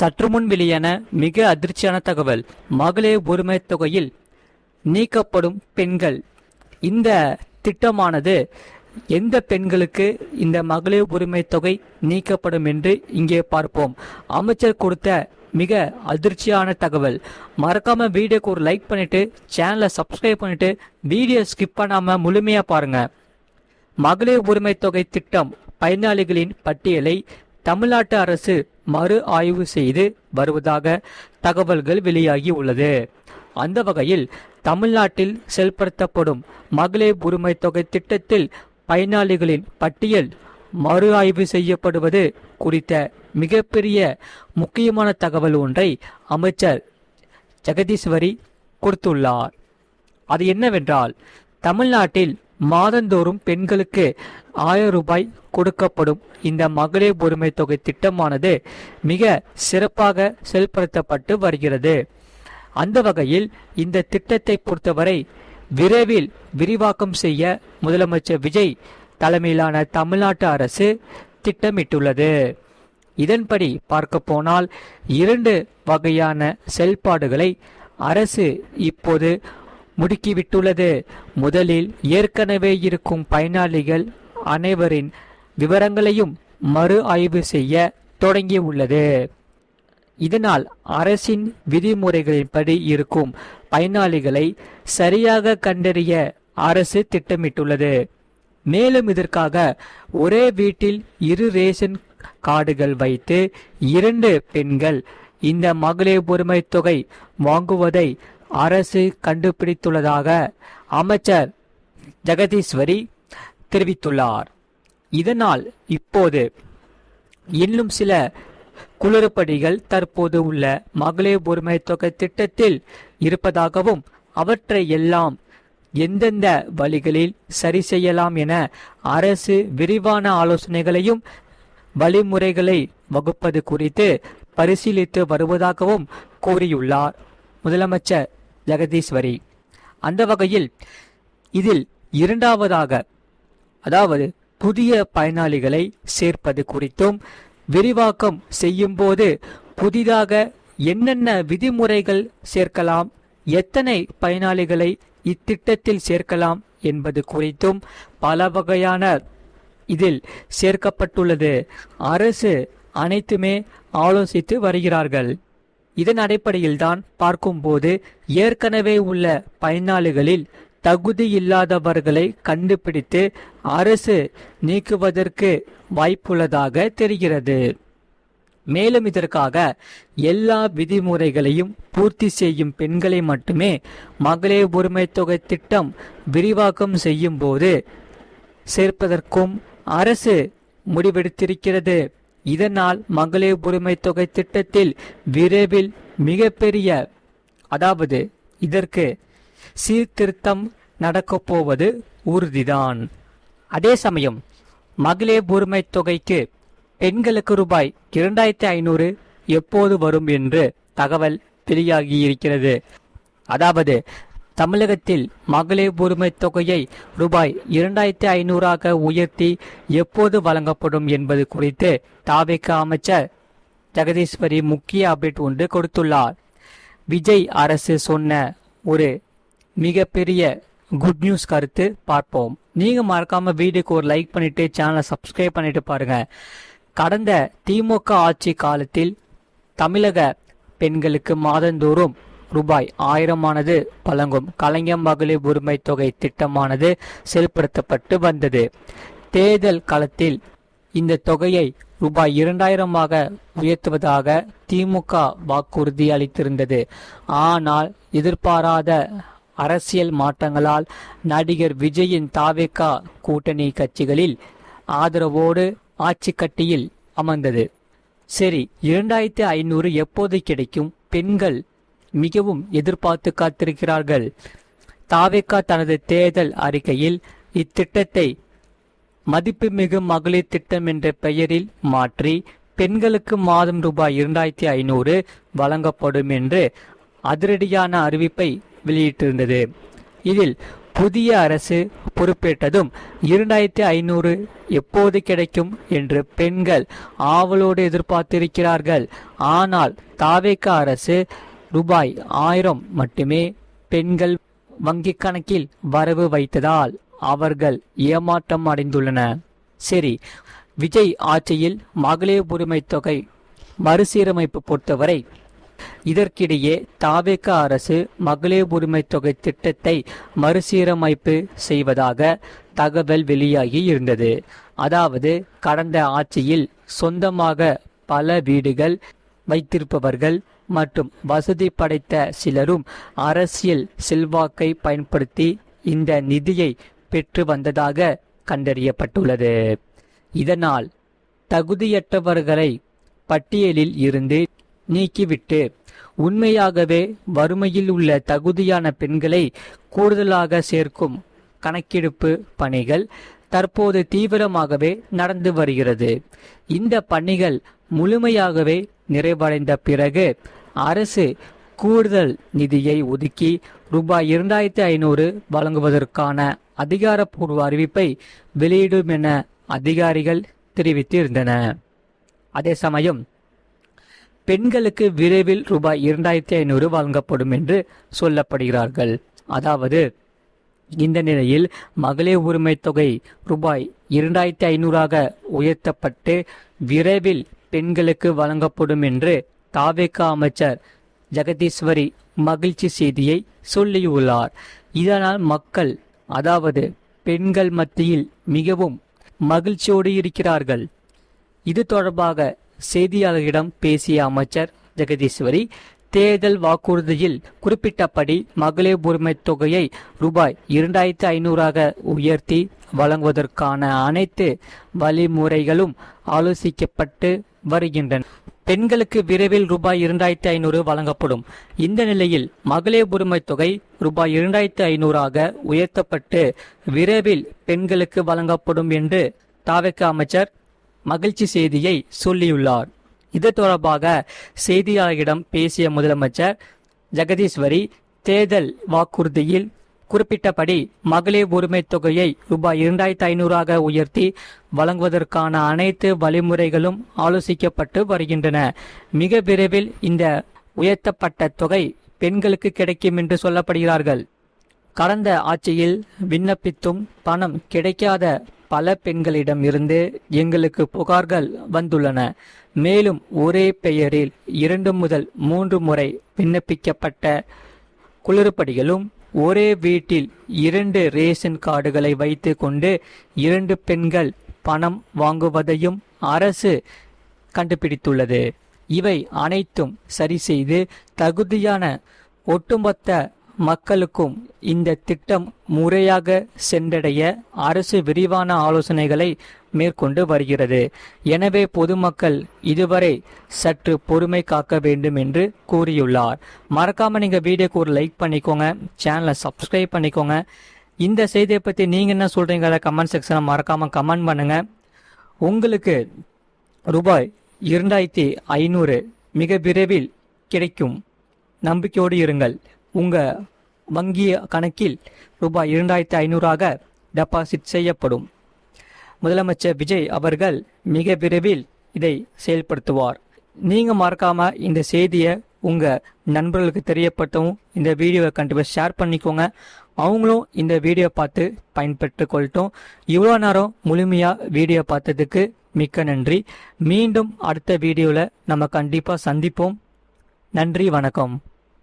சற்று முன் வெளியான மிக அதிர்ச்சியான தகவல். மகளிர் உரிமை தொகையில் நீக்கப்படும் பெண்கள். இந்த திட்டமானது எந்த பெண்களுக்கு இந்த மகளிர் உரிமை தொகை நீக்கப்படும் என்று இங்கே பார்ப்போம். அமைச்சர் கொடுத்த மிக அதிர்ச்சியான தகவல். மறக்காம வீடியோக்கு ஒரு லைக் பண்ணிட்டு சேனலை சப்ஸ்கிரைப் பண்ணிட்டு வீடியோ ஸ்கிப் பண்ணாம முழுமையா பாருங்க. மகளிர் உரிமை தொகை திட்டம் பயனாளிகளின் பட்டியலை தமிழ்நாட்டு அரசு மறு ஆய்வு செய்து வருவதாக தகவல்கள் வெளியாகி உள்ளது. அந்த வகையில் தமிழ்நாட்டில் செயல்படுத்தப்படும் மகளிர் உரிமை தொகை திட்டத்தில் பயனாளிகளின் பட்டியல் மறு ஆய்வு செய்யப்படுவது குறித்த மிகப்பெரிய முக்கியமான தகவல் ஒன்றை அமைச்சர் ஜெகதீஸ்வரி கொடுத்துள்ளார். அது என்னவென்றால், தமிழ்நாட்டில் மாதந்தோறும் பெண்களுக்கு 1000 ரூபாய் கொடுக்கப்படும் இந்த மகளிர் உரிமை தொகை திட்டமானது மிக சிறப்பாக செயல்படுத்தப்பட்டு வருகிறது. அந்த வகையில் இந்த திட்டத்தை பொறுத்தவரை விரைவில் விரிவாக்கம் செய்ய முதலமைச்சர் விஜய் தலைமையிலான தமிழ்நாட்டு அரசு திட்டமிட்டுள்ளது. இதன்படி பார்க்க போனால் 2 வகையான செயல்பாடுகளை அரசு இப்போது முடுக்கிவிட்டுள்ளது. முதலில் ஏற்கனவே இருக்கும் பயனாளிகள் அனைவரின் விவரங்களையும் மறு ஆய்வு செய்ய தொடங்கியுள்ளது. இதனால் அரசின் விதிமுறைகளின்படி இருக்கும் பயனாளிகளை சரியாக கண்டறிய அரசு திட்டமிட்டுள்ளது. மேலும் இதற்காக ஒரே வீட்டில் 2 ரேஷன் கார்டுகள் வைத்து 2 பெண்கள் இந்த மகளிர் உரிமை தொகை வாங்குவதை அரசு கண்டுபிடித்துள்ளதாக அமைச்சர் ஜெகதீஸ்வரி தெரிவித்துள்ளார். இதனால் இப்போது இன்னும் சில குளறுபடிகள் தற்போது உள்ள மகளிர் உரிமை தொகை திட்டத்தில் இருப்பதாகவும் அவற்றை எல்லாம் எந்தெந்த வழிகளில் சரி செய்யலாம் என அரசு விரிவான ஆலோசனைகளையும் வழிமுறைகளை வகுப்பது குறித்து பரிசீலித்து வருவதாகவும் கூறியுள்ளார் முதலமைச்சர் ஜெகதீஸ்வரி. அந்த வகையில் இதில் 2வதாக, அதாவது புதிய பயனாளிகளை சேர்ப்பது குறித்தும் விரிவாக்கம் செய்யும் போது புதிதாக என்னென்ன விதிமுறைகள் சேர்க்கலாம், எத்தனை பயனாளிகளை இத்திட்டத்தில் சேர்க்கலாம் என்பது குறித்தும் பல வகையான இதில் சேர்க்கப்பட்டுள்ளது. அரசு அனைத்துமே ஆலோசித்து வருகிறார்கள். இதன் அடிப்படையில்தான் பார்க்கும்போது ஏற்கனவே உள்ள பயனாளிகளில் தகுதி இல்லாதவர்களை கண்டுபிடித்து அரசு நீக்குவதற்கு வாய்ப்புள்ளதாக தெரிகிறது. மேலும் இதற்காக எல்லா விதிமுறைகளையும் பூர்த்தி செய்யும் பெண்களை மட்டுமே மகளிர் உரிமை தொகை திட்டம் விரிவாக்கம் செய்யும் போது சேர்ப்பதற்கும் அரசு முடிவெடுத்திருக்கிறது. இதனால் மகளிர் உரிமை தொகை திட்டத்தில் விரைவில் மிகப்பெரிய, அதாவது இதற்கு சீர்திருத்தம் நடக்கப் போவது உறுதிதான். அதே சமயம் மகளிர் உரிமை தொகைக்கு பெண்களுக்கு ரூபாய் 2500 எப்போது வரும் என்று தகவல் வெளியாகியிருக்கிறது. அதாவது தமிழகத்தில் மகளிர் உரிமை தொகையை ரூபாய் 2500 உயர்த்தி எப்போது வழங்கப்படும் என்பது குறித்து தவிக அமைச்சர் ஜெகதீஸ்வரி முக்கிய அப்டேட் ஒன்று கொடுத்துள்ளார். விஜய் அரசு சொன்ன ஒரு மிகப்பெரிய குட் நியூஸ் கருத்து பார்ப்போம். நீங்க மறக்காம வீடியோக்கு ஒரு லைக் பண்ணிட்டு சேனலை சப்ஸ்கிரைப் பண்ணிட்டு பாருங்க. கடந்த திமுக ஆட்சி காலத்தில் தமிழக பெண்களுக்கு மாதந்தோறும் ரூபாய் 1000 வழங்கும் கலைஞர் மகளிர் உரிமை தொகை திட்டமானது செயல்படுத்தப்பட்டு வந்தது. தேர்தல் காலத்தில் இந்த தொகையை ரூபாய் 2000 உயர்த்துவதாக திமுக வாக்குறுதி அளித்திருந்தது. ஆனால் எதிர்பாராத அரசியல் மாற்றங்களால் நடிகர் விஜயின் தவிக கூட்டணி கட்சிகளில் ஆதரவோடு ஆட்சி கட்டியில் அமர்ந்தது. சரி, 2500 எப்போது கிடைக்கும்? பெண்கள் மிகவும் எதிர்பார்த்து காத்திருக்கிறார்கள். தவிக தனது தேர்தல் அறிக்கையில் இத்திட்டத்தை மதிப்புமிகு மகளிர் திட்டம் என்ற பெயரில் மாற்றி பெண்களுக்கு மாதம் ரூபாய் 2500 வழங்கப்படும் என்று அதிரடியான அறிவிப்பை வெளியிட்டிருந்தது. இதில் புதிய அரசு பொறுப்பேற்றதும் 2500 எப்போது கிடைக்கும் என்று பெண்கள் ஆவலோடு எதிர்பார்த்திருக்கிறார்கள். ஆனால் தாவேக அரசு ரூபாய் 1000 மட்டுமே பெண்கள் வங்கிக் கணக்கில் வரவு வைத்ததால் அவர்கள் ஏமாற்றம் அடைந்துள்ளனர். சரி, விஜய் ஆட்சியில் மகளிர் உரிமை தொகை மறுசீரமைப்பு பொறுத்தவரை இதற்கிடையே தாவேக அரசு மகளிர் உரிமை தொகை திட்டத்தை மறுசீரமைப்பு செய்வதாக தகவல் வெளியாகி இருந்தது. அதாவது கடந்த ஆட்சியில் சொந்தமாக பல வீடுகள் வைத்திருப்பவர்கள் மற்றும் வசதி படைத்த சிலரும் அரசியல் செல்வாக்கை பயன்படுத்தி இந்த நிதியை பெற்று வந்ததாக கண்டறியப்பட்டுள்ளது. இதனால் தகுதியற்றவர்களை பட்டியலில் இருந்து நீக்கிவிட்டு உண்மையாகவே வறுமையில் உள்ள தகுதியான பெண்களை கூடுதலாக சேர்க்கும் கணக்கெடுப்பு பணிகள் தற்போது தீவிரமாகவே நடந்து வருகிறது. இந்த பணிகள் முழுமையாகவே நிறைவடைந்த பிறகு அரசு கூடுதல் நிதியை ஒதுக்கி ரூபாய் 2500 வழங்குவதற்கான அதிகாரப்பூர்வ அறிவிப்பை வெளியிடும் என அதிகாரிகள் தெரிவித்திருந்தனர். அதே சமயம் பெண்களுக்கு விரைவில் ரூபாய் 2500 வழங்கப்படும் என்று சொல்லப்படுகிறார்கள். அதாவது இந்த நிலையில் மகளிர் உரிமை தொகை ரூபாய் 2500 உயர்த்தப்பட்டு விரைவில் பெண்களுக்கு வழங்கப்படும் என்று தாவேக அமைச்சர் ஜெகதீஸ்வரி மகிழ்ச்சி செய்தியை சொல்லியுள்ளார். இதனால் மக்கள், அதாவது பெண்கள் மத்தியில் மிகவும் மகிழ்ச்சியோடு இருக்கிறார்கள். இது தொடர்பாக செய்தியாளர்களிடம் பேசிய அமைச்சர் ஜெகதீஸ்வரி, தேர்தல் வாக்குறுதியில் குறிப்பிட்டபடி மகளிர் உரிமை தொகையை ரூபாய் 2500 உயர்த்தி வழங்குவதற்கான அனைத்து வழிமுறைகளும் ஆலோசிக்கப்பட்டு வருகின்றன. பெண்களுக்கு விரைவில் ரூபாய் 2500 வழங்கப்படும். இந்த நிலையில் மகளிர் உரிமை தொகை ரூபாய் 2500 உயர்த்தப்பட்டு விரைவில் பெண்களுக்கு வழங்கப்படும் என்று தாவேக அமைச்சர் மகிழ்ச்சி செய்தியை சொல்லியுள்ளார். இது தொடர்பாக செய்தியாளர்களிடம் பேசிய முதலமைச்சர் ஜெகதீஸ்வரி, தேர்தல் வாக்குறுதியில் குறிப்பிட்டபடி மகளிர் உரிமை தொகையை ரூபாய் 2500 உயர்த்தி வழங்குவதற்கான அனைத்து வழிமுறைகளும் ஆலோசிக்கப்பட்டு வருகின்றன. மிக விரைவில் இந்த உயர்த்தப்பட்ட தொகை பெண்களுக்கு கிடைக்கும் என்று சொல்லப்படுகிறார்கள். கடந்த ஆட்சியில் விண்ணப்பித்தும் பணம் கிடைக்காத பல பெண்களிடம் இருந்து எங்களுக்கு புகார்கள் வந்துள்ளன. மேலும் ஒரே பெயரில் 2 முதல் 3 முறை விண்ணப்பிக்கப்பட்ட குளறுபடிகளும், ஒரே வீட்டில் 2 ரேஷன் கார்டுகளை வைத்து கொண்டு 2 பெண்கள் பணம் வாங்குவதையும் அரசு கண்டுபிடித்துள்ளது. இவை அனைத்தும் சரி செய்து தகுதியான ஒட்டுமொத்த மக்களுக்கும் இந்த திட்டம் முறையாக சென்றடைய அரசு விரிவான ஆலோசனைகளை மேற்கொண்டு வருகிறது. எனவே பொதுமக்கள் இதுவரை சற்று பொறுமை காக்க வேண்டும் என்று கூறியுள்ளார். மறக்காம நீங்க வீடியோக்கு ஒரு லைக் பண்ணிக்கோங்க, சேனலை சப்ஸ்கிரைப் பண்ணிக்கோங்க. இந்த செய்தியை பத்தி நீங்க என்ன சொல்றீங்க கமெண்ட் செக்ஷனை மறக்காம கமெண்ட் பண்ணுங்க. உங்களுக்கு ரூபாய் 2500 மிக விரைவில் கிடைக்கும். நம்பிக்கையோடு இருங்கள். உங்க வங்கி கணக்கில் ரூபாய் 2500 டெபாசிட் செய்யப்படும். முதலமைச்சர் விஜய் அவர்கள் மிக விரைவில் இதை செயல்படுத்துவார். நீங்க மறக்காம இந்த செய்தியை உங்க நண்பர்களுக்கு தெரியப்படுத்தவும் இந்த வீடியோவை கண்டிப்பாக ஷேர் பண்ணிக்கோங்க. அவங்களும் இந்த வீடியோ பார்த்து பயன்பெற்று கொள்ளட்டும். இவ்வளோ நேரம் முழுமையா வீடியோ பார்த்ததுக்கு மிக்க நன்றி. மீண்டும் அடுத்த வீடியோவில் நம்ம கண்டிப்பாக சந்திப்போம். நன்றி, வணக்கம்.